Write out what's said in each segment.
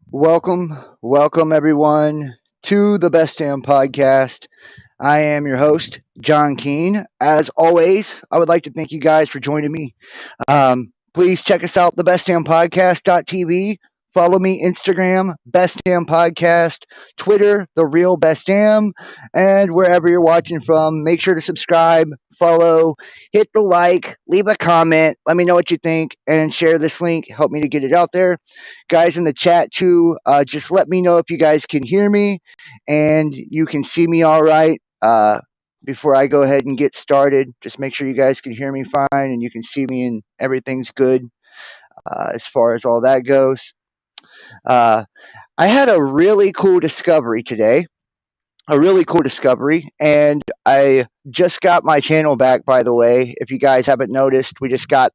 Welcome everyone to the Best Damn Podcast. I am your host, John Keene. As always, I would like to thank you guys for joining me. Please check us out, thebestdampodcast.tv. Follow me Instagram, Best Damn Podcast, Twitter, The Real Best Damn, and wherever you're watching from, make sure to subscribe, follow, hit the like, leave a comment, let me know what you think, and share this link. Help me to get it out there. Guys in the chat too, just let me know if you guys can hear me and you can see me all right. Before I go ahead and get started, just make sure you guys can hear me fine and you can see me and everything's good as far as all that goes. Uh, I had a really cool discovery today. A really cool discovery, and I just got my channel back, by the way. If you guys haven't noticed, we just got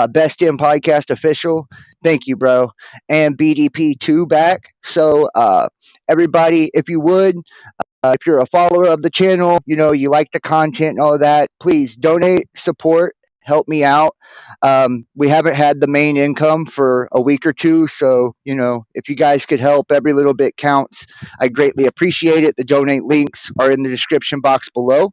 Best in Podcast Official. Thank you, bro. And BDP2 back. So, everybody, if you would, if you're a follower of the channel, you like the content and all of that, please donate, support, help me out. We haven't had the main income for a week or two. So, if you guys could help, every little bit counts. I greatly appreciate it. The donate links are in the description box below.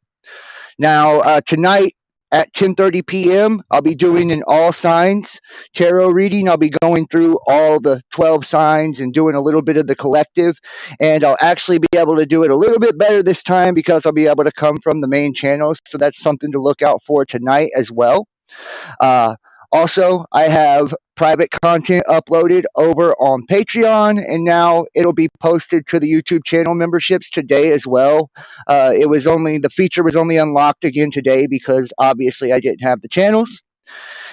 Now, tonight at 10:30 p.m., I'll be doing an all signs tarot reading. I'll be going through all the 12 signs and doing a little bit of the collective. And I'll actually be able to do it a little bit better this time because I'll be able to come from the main channels. So that's something to look out for tonight as well. Uh, Also, I have private content uploaded over on Patreon, and now it'll be posted to the YouTube channel memberships today as well. The feature was only unlocked again today because obviously I didn't have the channels.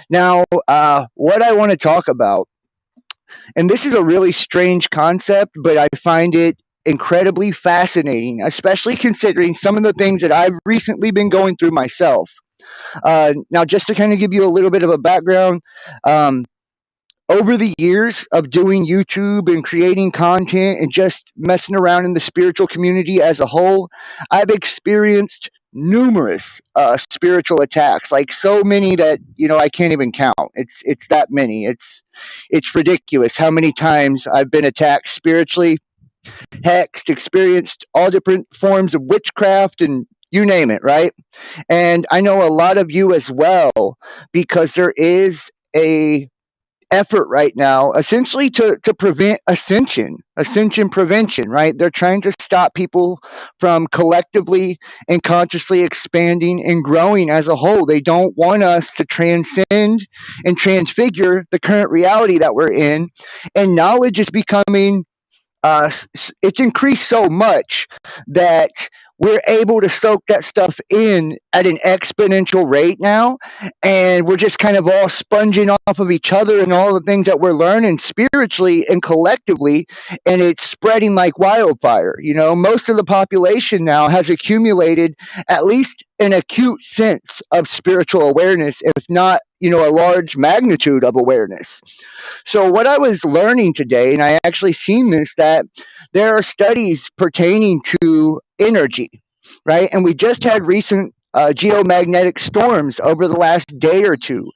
Now, what I want to talk about, and this is a really strange concept, but I find it incredibly fascinating, especially considering some of the things that I've recently been going through myself. Now, just to kind of give you a little bit of a background, um, over the years of doing YouTube and creating content and just messing around in the spiritual community as a whole, I've experienced numerous spiritual attacks, like so many that I can't even count. It's that many. It's ridiculous how many times I've been attacked spiritually, hexed, experienced all different forms of witchcraft and you name it, right? And I know a lot of you as well, because there is a effort right now essentially to prevent ascension prevention, right? They're trying to stop people from collectively and consciously expanding and growing as a whole. They don't want us to transcend and transfigure the current reality that we're in, and knowledge is becoming it's increased so much that we're able to soak that stuff in at an exponential rate now. And we're just kind of all sponging off of each other and all the things that we're learning spiritually and collectively. And it's spreading like wildfire. Most of the population now has accumulated at least an acute sense of spiritual awareness, if not, a large magnitude of awareness. So what I was learning today, and I actually seen this, that there are studies pertaining to energy, right? And we just had recent geomagnetic storms over the last day or two,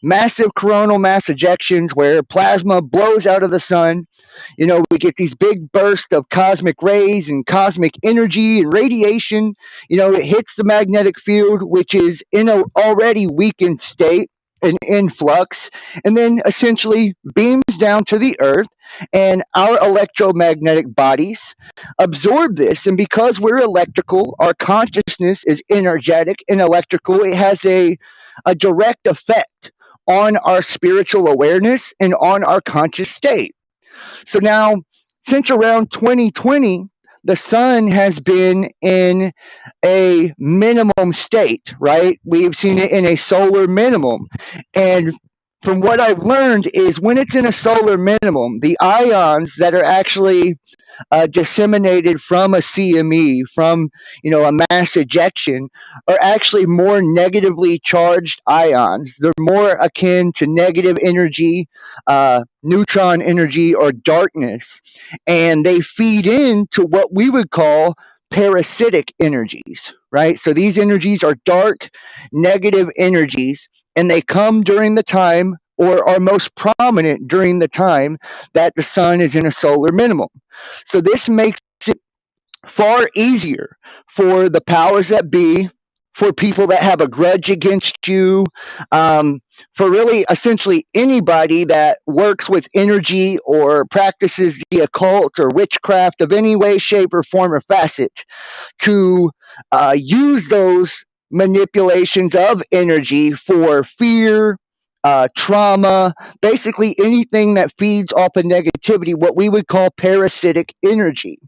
massive coronal mass ejections where plasma blows out of the sun. We get these big bursts of cosmic rays and cosmic energy and radiation. It hits the magnetic field, which is in an already weakened state, an influx, and then essentially beams down to the earth, and our electromagnetic bodies absorb this. And because we're electrical, our consciousness is energetic and electrical, it has a direct effect on our spiritual awareness and on our conscious state. So now, since around 2020, the sun has been in a minimum state, right? We've seen it in a solar minimum. And from what I've learned is when it's in a solar minimum, the ions that are actually disseminated from a CME, from a mass ejection, are actually more negatively charged ions. They're more akin to negative energy, neutron energy, or darkness, and they feed into what we would call parasitic energies, right? So these energies are dark, negative energies, and they come during the time or are most prominent during the time that the sun is in a solar minimum. So this makes it far easier for the powers that be, for people that have a grudge against you, for really essentially anybody that works with energy or practices the occult or witchcraft of any way, shape, or form or facet to use those manipulations of energy for fear, trauma, basically anything that feeds off of negativity, what we would call parasitic energy.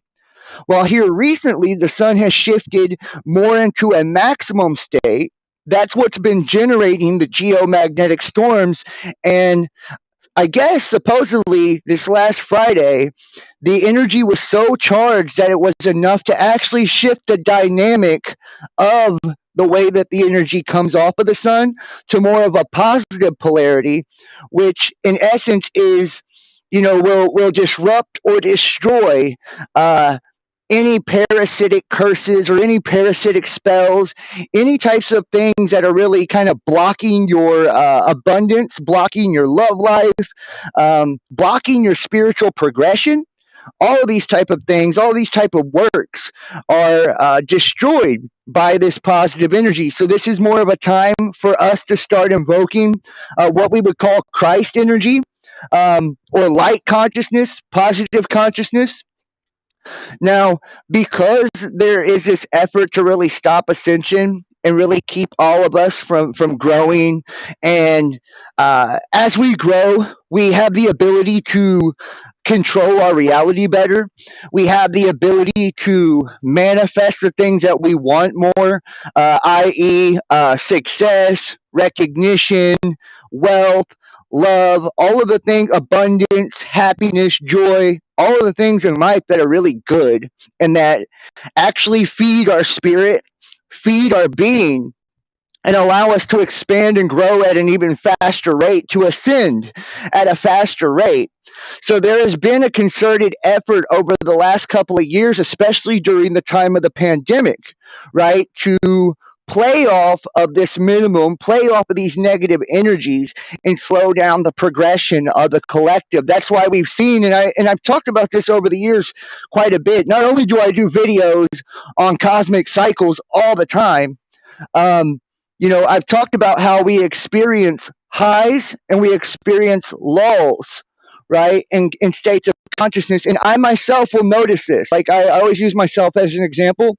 Well, here recently, the sun has shifted more into a maximum state. That's what's been generating the geomagnetic storms. And I guess supposedly this last Friday, the energy was so charged that it was enough to actually shift the dynamic of the way that the energy comes off of the sun to more of a positive polarity, which in essence is, will disrupt or destroy any parasitic curses or any parasitic spells, any types of things that are really kind of blocking your abundance, blocking your love life, blocking your spiritual progression. All of these type of things, all these type of works are destroyed by this positive energy. So this is more of a time for us to start invoking what we would call Christ energy, or light consciousness, positive consciousness. Now, because there is this effort to really stop ascension and really keep all of us from growing, and as we grow, we have the ability to control our reality better. We have the ability to manifest the things that we want more, i.e., success, recognition, wealth, love, all of the things, abundance, happiness, joy, all of the things in life that are really good and that actually feed our spirit, feed our being, and allow us to expand and grow at an even faster rate, to ascend at a faster rate. So there has been a concerted effort over the last couple of years, especially during the time of the pandemic, right, to play off of this minimum, play off of these negative energies, and slow down the progression of the collective. That's why we've seen, and I've talked about this over the years quite a bit. Not only do I do videos on cosmic cycles all the time, I've talked about how we experience highs and we experience lulls, right? In states of consciousness. And I myself will notice this. Like I always use myself as an example,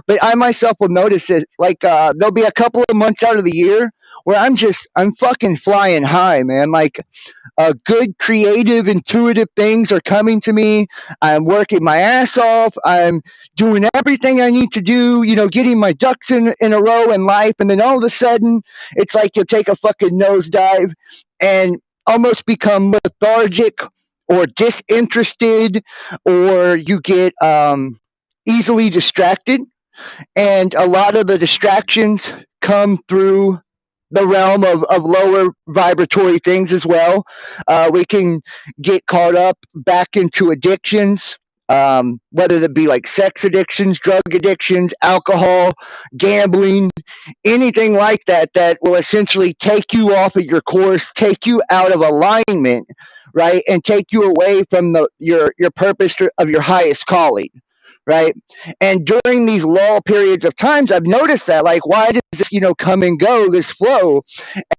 but I myself will notice it. Like there'll be a couple of months out of the year where I'm fucking flying high, man. Like good, creative, intuitive things are coming to me. I'm working my ass off. I'm doing everything I need to do, getting my ducks in a row in life. And then all of a sudden, it's like you'll take a fucking nosedive and almost become lethargic or disinterested, or you get easily distracted. And a lot of the distractions come through the realm of lower vibratory things as well. We can get caught up back into addictions, whether it be like sex addictions, drug addictions, alcohol, gambling, anything like that, that will essentially take you off of your course, take you out of alignment, right, and take you away from your purpose of your highest calling. Right. And during these lull periods of times, I've noticed that, like, why does this, come and go, this flow?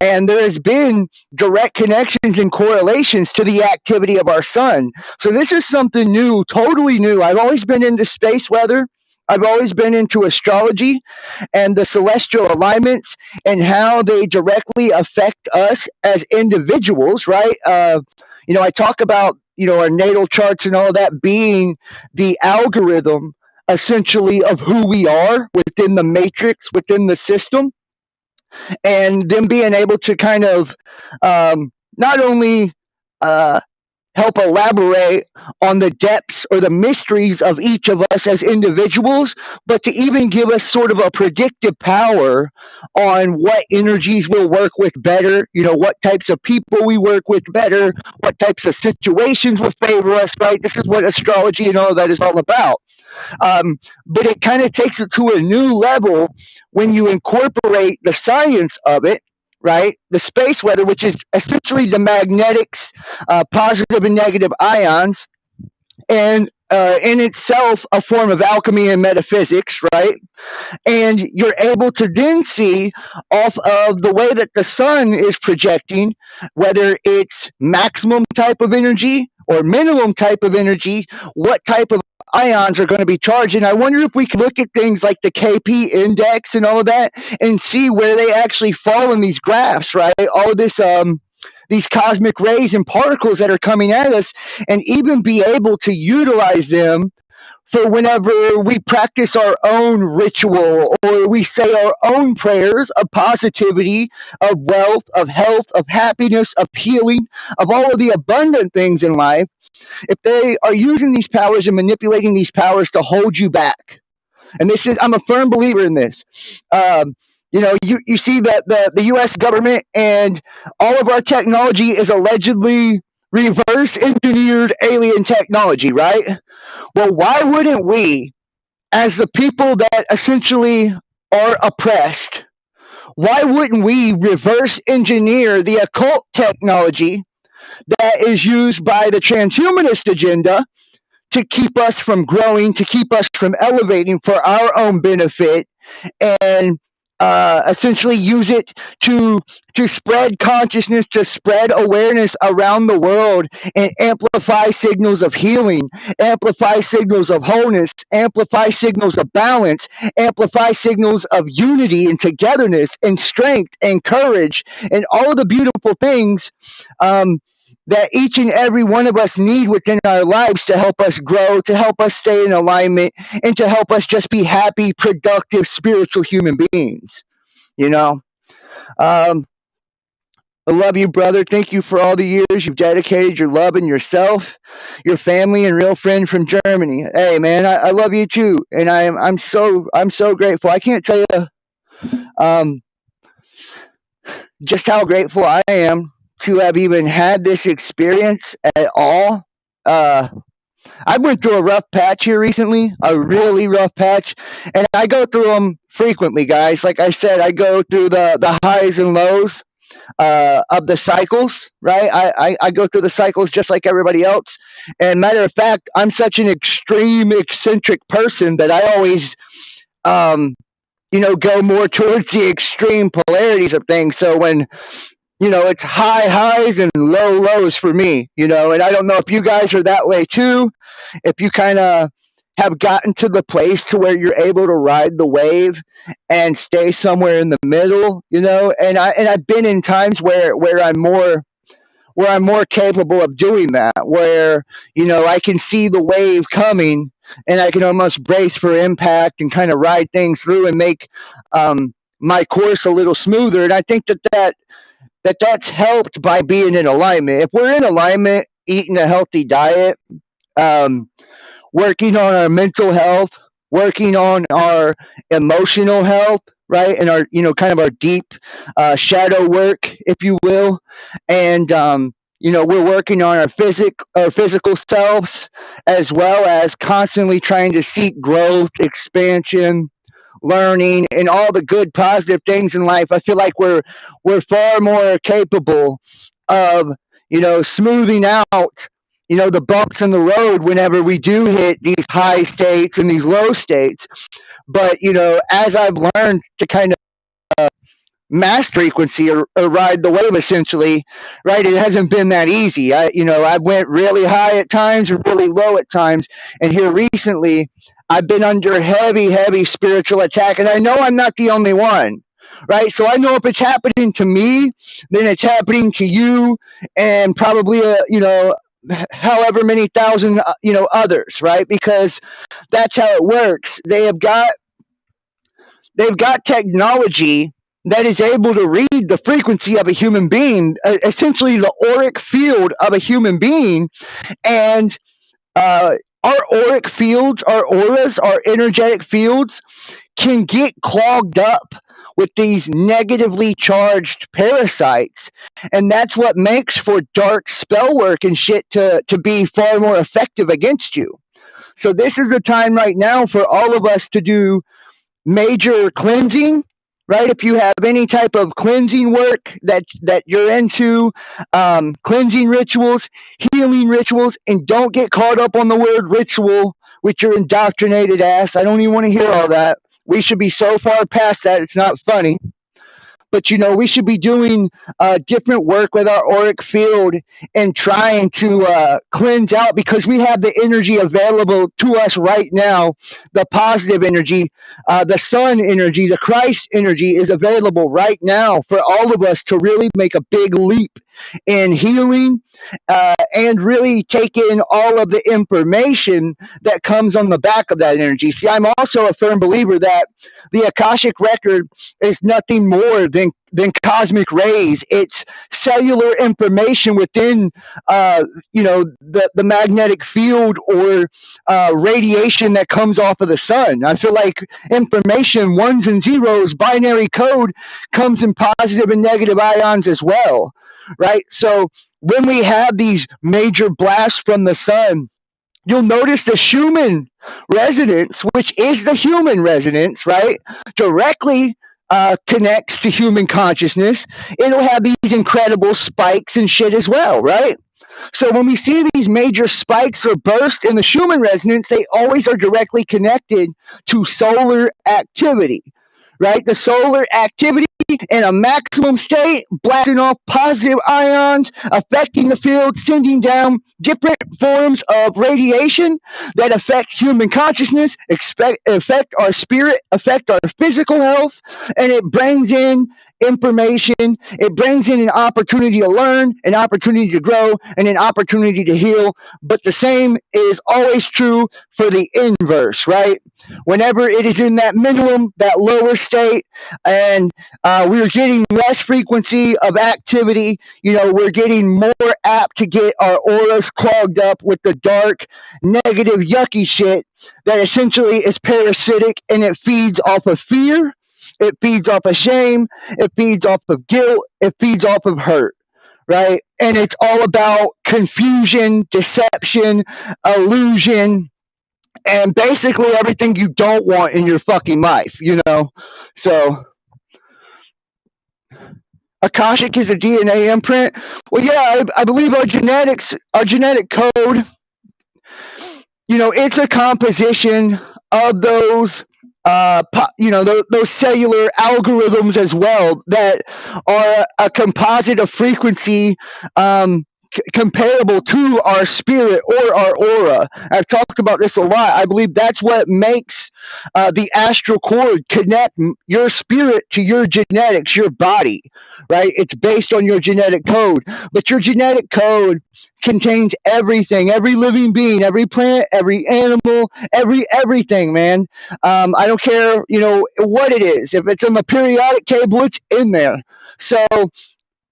And there has been direct connections and correlations to the activity of our sun. So this is something new, totally new. I've always been into space weather. I've always been into astrology and the celestial alignments and how they directly affect us as individuals, right? I talk about, our natal charts and all of that being the algorithm, essentially, of who we are within the matrix, within the system, and them being able to kind of not only help elaborate on the depths or the mysteries of each of us as individuals, but to even give us sort of a predictive power on what energies we'll work with better, what types of people we work with better, what types of situations will favor us, right? This is what astrology and all of that is all about. But it kind of takes it to a new level when you incorporate the science of it right? The space weather, which is essentially the magnetics, positive and negative ions, and in itself a form of alchemy and metaphysics, right? And you're able to then see off of the way that the sun is projecting, whether it's maximum type of energy or minimum type of energy, what type of ions are going to be charged. And I wonder if we can look at things like the KP index and all of that and see where they actually fall in these graphs, right? All of this, these cosmic rays and particles that are coming at us, and even be able to utilize them for whenever we practice our own ritual or we say our own prayers of positivity, of wealth, of health, of happiness, of healing, of all of the abundant things in life, if they are using these powers and manipulating these powers to hold you back. And this is, I'm a firm believer in this. You see that the U.S. government and all of our technology is allegedly reverse engineered alien technology, right? Well, why wouldn't we, as the people that essentially are oppressed, why wouldn't we reverse engineer the occult technology that is used by the transhumanist agenda to keep us from growing, to keep us from elevating for our own benefit, and essentially use it to spread consciousness, to spread awareness around the world, and amplify signals of healing, amplify signals of wholeness, amplify signals of balance, amplify signals of unity and togetherness and strength and courage and all of the beautiful things that each and every one of us need within our lives to help us grow, to help us stay in alignment, and to help us just be happy, productive, spiritual human beings. You know, um, I love you, brother. Thank you for all the years you've dedicated your love and yourself, your family, and real friend from Germany. Hey, man, I love you too, and I'm so grateful. I can't tell you um, just how grateful I am to have even had this experience at all. Uh, I went through a rough patch here recently, a really rough patch, and I go through them frequently, guys. Like I said, I go through the highs and lows of the cycles, right? I go through the cycles just like everybody else. And matter of fact, I'm such an extreme, eccentric person that I always, um, go more towards the extreme polarities of things. So when it's high highs and low lows for me, and I don't know if you guys are that way too, if you kind of have gotten to the place to where you're able to ride the wave and stay somewhere in the middle, and I've been in times where I'm more capable of doing that, where I can see the wave coming and I can almost brace for impact and kind of ride things through and make my course a little smoother. And I think that's helped by being in alignment. If we're in alignment, eating a healthy diet, um, working on our mental health, working on our emotional health, right, and our kind of our deep shadow work, if you will, and we're working on our physical selves, as well as constantly trying to seek growth, expansion, learning, and all the good positive things in life. I feel like we're far more capable of smoothing out the bumps in the road whenever we do hit these high states and these low states. But as I've learned to kind of mass frequency, or ride the wave, essentially, right, it hasn't been that easy. I went really high at times and really low at times, and here recently I've been under heavy spiritual attack, and I know I'm not the only one, right? So I know if it's happening to me, then it's happening to you, and probably however many thousand others, right? Because that's how it works. They've got technology that is able to read the frequency of a human being, essentially the auric field of a human being. And our auric fields, our auras, our energetic fields can get clogged up with these negatively charged parasites. And that's what makes for dark spell work and shit to be far more effective against you. So this is the time right now for all of us to do major cleansing, right? If you have any type of cleansing work that you're into, cleansing rituals, healing rituals, and don't get caught up on the word ritual with your indoctrinated ass. I don't even want to hear all that. We should be so far past that, it's not funny. But we should be doing different work with our auric field and trying to cleanse out, because we have the energy available to us right now. The positive energy, the sun energy, the Christ energy is available right now for all of us to really make a big leap in healing, and really take in all of the information that comes on the back of that energy. See, I'm also a firm believer that the Akashic record is nothing more than cosmic rays. It's cellular information within, the magnetic field, or radiation that comes off of the sun. I feel like information, ones and zeros, binary code, comes in positive and negative ions as well, right? So when we have these major blasts from the sun, you'll notice the Schumann resonance, which is the human resonance, right, directly connects to human consciousness. It'll have these incredible spikes and shit as well, right? So when we see these major spikes or bursts in the Schumann resonance, they always are directly connected to solar activity, right? The solar activity in a maximum state, blasting off positive ions, affecting the field, sending down different forms of radiation that affect human consciousness, affect our spirit, affect our physical health, and it brings in information. It brings in an opportunity to learn, an opportunity to grow, and an opportunity to heal. But the same is always true for the inverse, right? Whenever it is in that minimum, that lower state, and we're getting less frequency of activity, we're getting more apt to get our auras clogged up with the dark, negative, yucky shit that essentially is parasitic, and it feeds off of fear. It feeds off of shame. It feeds off of guilt. It feeds off of hurt, right? And it's all about confusion, deception, illusion, and basically everything you don't want in your fucking life, So, Akashic is a DNA imprint. Well, yeah, I believe our genetic code, it's a composition of those those cellular algorithms as well, that are a composite of frequency, comparable to our spirit or our aura. I've talked about this a lot. I believe that's what makes the astral cord connect your spirit to your genetics, your body, right? It's based on your genetic code. But your genetic code contains everything, every living being, every plant, every animal, everything, man. I don't care, what it is. If it's on the periodic table, it's in there. So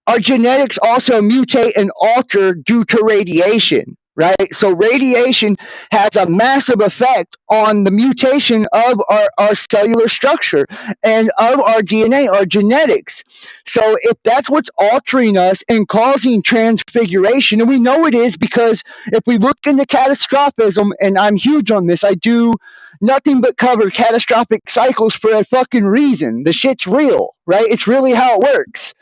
our genetics also mutate and alter due to radiation, right? So radiation has a massive effect on the mutation of our cellular structure and of our DNA, our genetics. So if that's what's altering us and causing transfiguration, and we know it is, because if we look into catastrophism, and I'm huge on this, I do nothing but cover catastrophic cycles for a fucking reason. The shit's real, right? It's really how it works.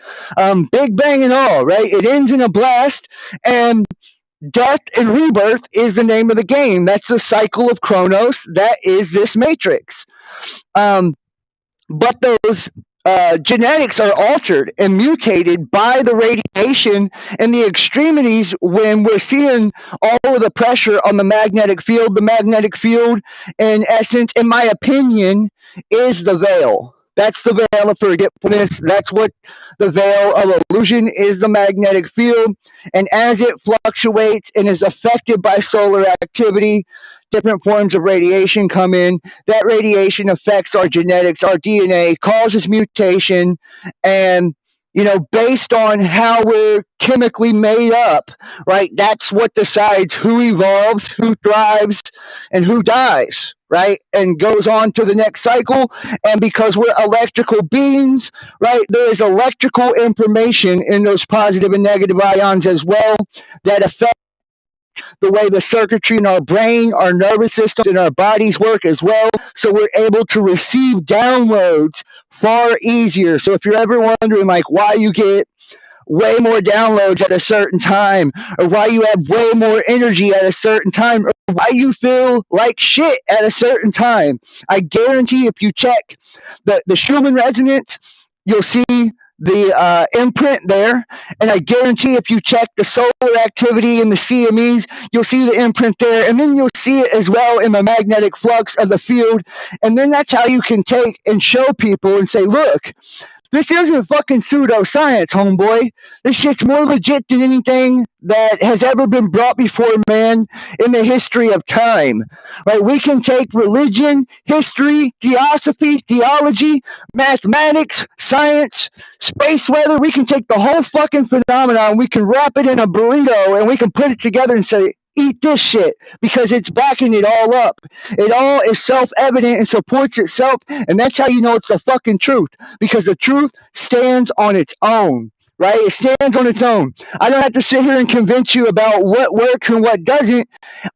Big bang and all, right? It ends in a blast, and death and rebirth is the name of the game. That's the cycle of Chronos. That is this matrix. But those genetics are altered and mutated by the radiation and the extremities when we're seeing all of the pressure on the magnetic field. The magnetic field, in essence, in my opinion, is the veil. That's the veil of forgetfulness. That's what the veil of illusion is, the magnetic field. And as it fluctuates and is affected by solar activity, different forms of radiation come in. That radiation affects our genetics, our DNA, causes mutation, and based on how we're chemically made up, right? That's what decides who evolves, who thrives, and who dies, right? And goes on to the next cycle. And because we're electrical beings, right, there is electrical information in those positive and negative ions as well that affect the way the circuitry in our brain, our nervous systems, and our bodies work as well. So we're able to receive downloads far easier. So if you're ever wondering like why you get way more downloads at a certain time, or why you have way more energy at a certain time, or why you feel like shit at a certain time, I guarantee if you check the Schumann resonance, you'll see the imprint there, and I guarantee if you check the solar activity in the CMEs, you'll see the imprint there, and then you'll see it as well in the magnetic flux of the field, and then that's how you can take and show people and say, look, this isn't fucking pseudoscience, homeboy. This shit's more legit than anything that has ever been brought before man in the history of time. Right? We can take religion, history, theosophy, theology, mathematics, science, space weather. We can take the whole fucking phenomenon. We can wrap it in a burrito and we can put it together and say, eat this shit, because it's backing it all up. It all is self-evident and supports itself, and that's how you know it's the fucking truth, because the truth stands on its own, right? It stands on its own. I don't have to sit here and convince you about what works and what doesn't.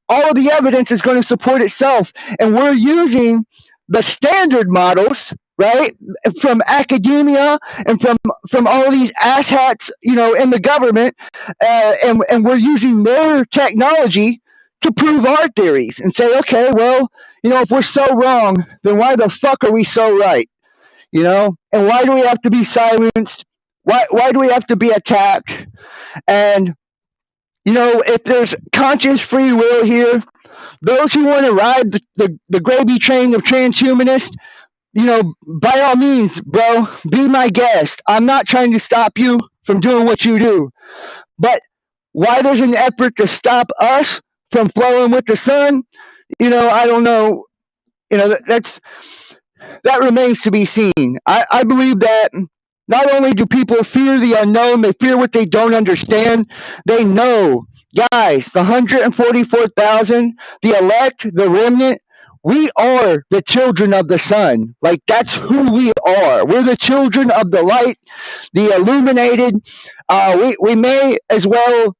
All of the evidence is going to support itself, and we're using the standard models, right, from academia and from all these asshats, in the government, and we're using their technology to prove our theories and say, okay, well, if we're so wrong, then why the fuck are we so right? And why do we have to be silenced? Why do we have to be attacked? And if there's conscious free will here, those who want to ride the gravy train of transhumanists, by all means, bro, be my guest. I'm not trying to stop you from doing what you do. But why there's an effort to stop us from flowing with the sun, I don't know. That remains to be seen. I believe that not only do people fear the unknown, they fear what they don't understand. They know, guys, the 144,000, the elect, the remnant, we are the children of the sun. Like, that's who we are. We're the children of the light, the illuminated. We may as well,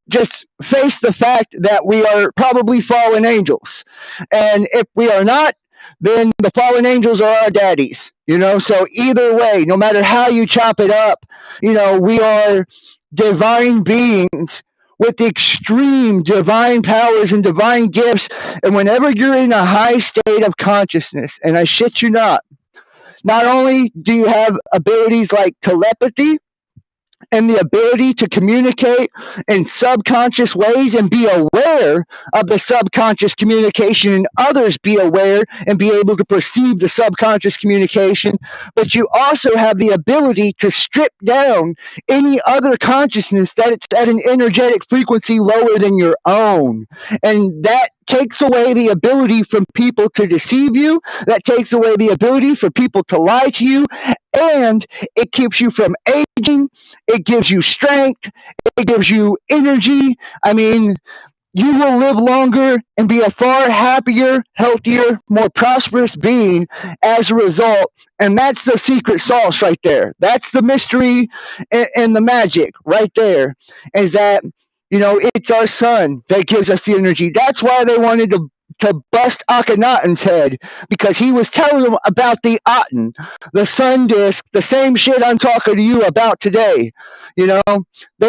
just face the fact that we are probably fallen angels. And if we are not, then the fallen angels are our daddies. So either way, no matter how you chop it up, we are divine beings with extreme divine powers and divine gifts. And whenever you're in a high state of consciousness, and I shit you not only do you have abilities like telepathy and the ability to communicate in subconscious ways and be aware of the subconscious communication, and others be aware and be able to perceive the subconscious communication, but you also have the ability to strip down any other consciousness that it's at an energetic frequency lower than your own. And that takes away the ability from people to deceive you. That takes away the ability for people to lie to you. And it keeps you from aging. It gives you strength. It gives you energy. I mean, you will live longer and be a far happier, healthier, more prosperous being as a result. And that's the secret sauce right there. That's the mystery and the magic right there, is that it's our sun that gives us the energy. That's why they wanted to bust Akhenaten's head, because he was telling them about the Aten, the sun disk, the same shit I'm talking to you about today. They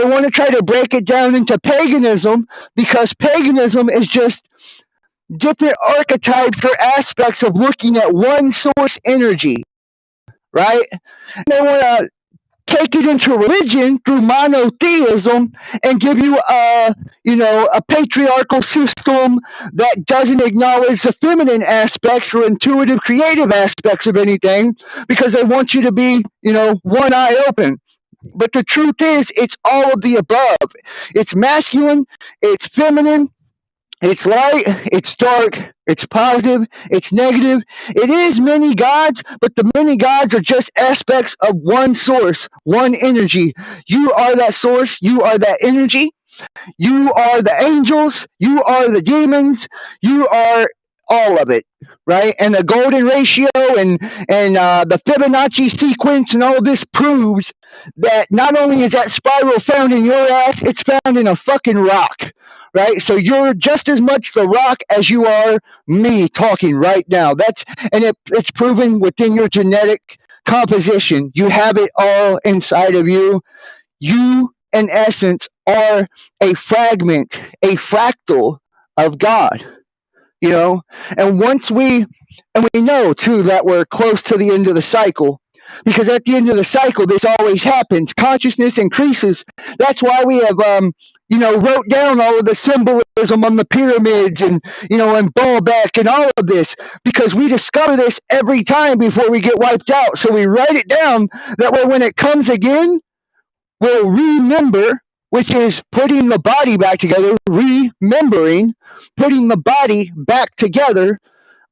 want to try to break it down into paganism, because paganism is just different archetypes or aspects of looking at one source energy, right? And they want to take it into religion through monotheism and give you a patriarchal system that doesn't acknowledge the feminine aspects or intuitive creative aspects of anything, because they want you to be one eye open. But the truth is, it's all of the above. It's masculine, it's feminine, it's light, it's dark, it's positive, it's negative. It is many gods, but the many gods are just aspects of one source, one energy. You are that source, you are that energy, you are the angels, you are the demons, you are all of it, right? And the golden ratio and the Fibonacci sequence and all of this proves that not only is that spiral found in your ass, it's found in a fucking rock, right? So you're just as much the rock as you are me talking right now. It's proven within your genetic composition. You have it all inside of you. You, in essence, are a fragment, a fractal of God. You know, and we know too that we're close to the end of the cycle, because at the end of the cycle this always happens. Consciousness increases. That's why we have wrote down all of the symbolism on the pyramids, and and Baalbek and all of this, because we discover this every time before we get wiped out. So we write it down, that way when it comes again, we'll remember, which is putting the body back together, remembering, putting the body back together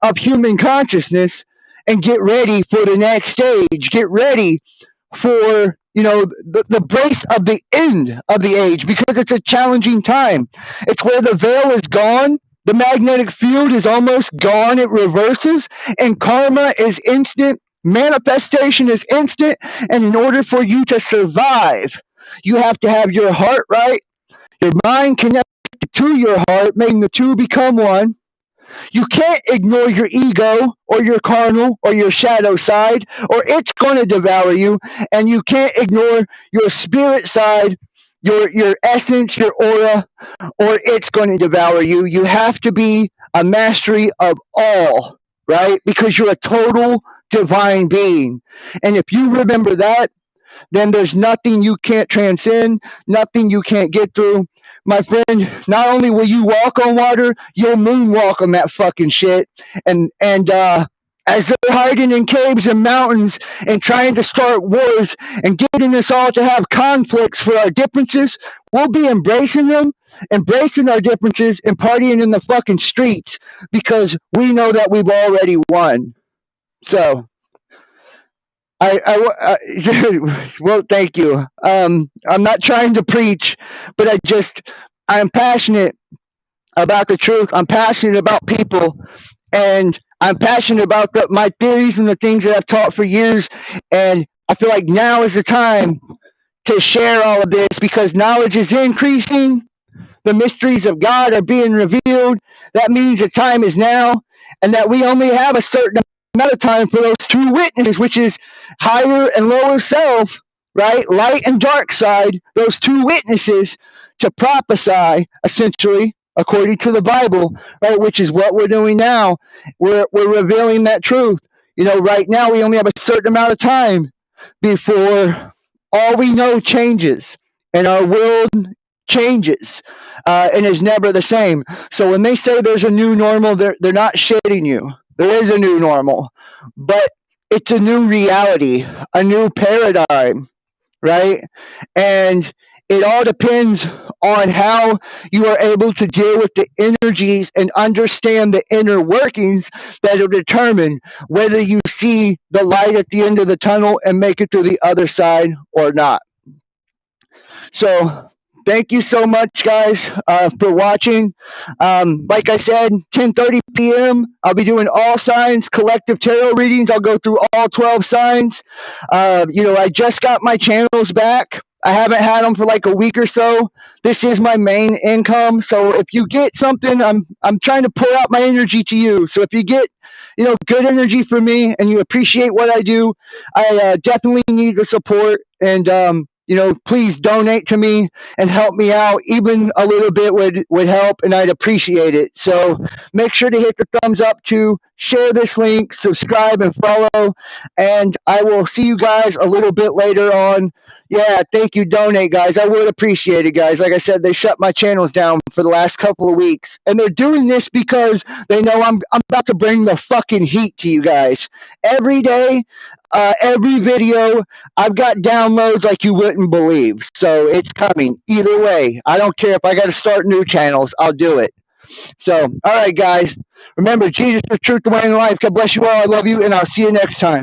of human consciousness, and get ready for the next stage. Get ready for the brace of the end of the age, because it's a challenging time. It's where the veil is gone. The magnetic field is almost gone. It reverses, and karma is instant. Manifestation is instant. And in order for you to survive, you have to have your heart right, your mind connected to your heart, making the two become one. You can't ignore your ego or your carnal or your shadow side, or it's going to devour you. And you can't ignore your spirit side, your essence, your aura, or it's going to devour you. You have to be a mastery of all, right? Because you're a total divine being. And if you remember that, then there's nothing you can't transcend, nothing you can't get through. My friend, not only will you walk on water, you'll moonwalk on that fucking shit. And as they're hiding in caves and mountains and trying to start wars and getting us all to have conflicts for our differences, we'll be embracing them, embracing our differences, and partying in the fucking streets, because we know that we've already won. So well, thank you. I'm not trying to preach, but I'm passionate about the truth. I'm passionate about people, and I'm passionate about my theories and the things that I've taught for years. And I feel like now is the time to share all of this, because knowledge is increasing. The mysteries of God are being revealed. That means the time is now, and that we only have a certain amount of time for those two witnesses, which is higher and lower self, right? Light and dark side, those two witnesses, to prophesy, essentially, according to the Bible, right? Which is what we're doing now. We're revealing that truth. Right now we only have a certain amount of time before all we know changes and our world changes, and is never the same. So when they say there's a new normal, they're not shitting you. There is a new normal, but it's a new reality, a new paradigm, right? And it all depends on how you are able to deal with the energies and understand the inner workings that will determine whether you see the light at the end of the tunnel and make it to the other side or not. So thank you so much, guys, for watching. Like I said, 10:30 p.m. I'll be doing all signs collective tarot readings. I'll go through all 12 signs. I just got my channels back. I haven't had them for like a week or so. This is my main income. So if you get something, I'm trying to pour out my energy to you. So if you get good energy from me and you appreciate what I do, I definitely need the support. And please donate to me and help me out. Even a little bit would help, and I'd appreciate it. So make sure to hit the thumbs up to share this link, subscribe, and follow. And I will see you guys a little bit later on. Yeah, thank you. Donate, guys. I would appreciate it, guys. Like I said, they shut my channels down for the last couple of weeks. And they're doing this because they know I'm about to bring the fucking heat to you guys. Every day, every video, I've got downloads like you wouldn't believe. So it's coming. Either way, I don't care if I got to start new channels. I'll do it. So, all right, guys. Remember, Jesus is the truth, the way, and the life. God bless you all. I love you, and I'll see you next time.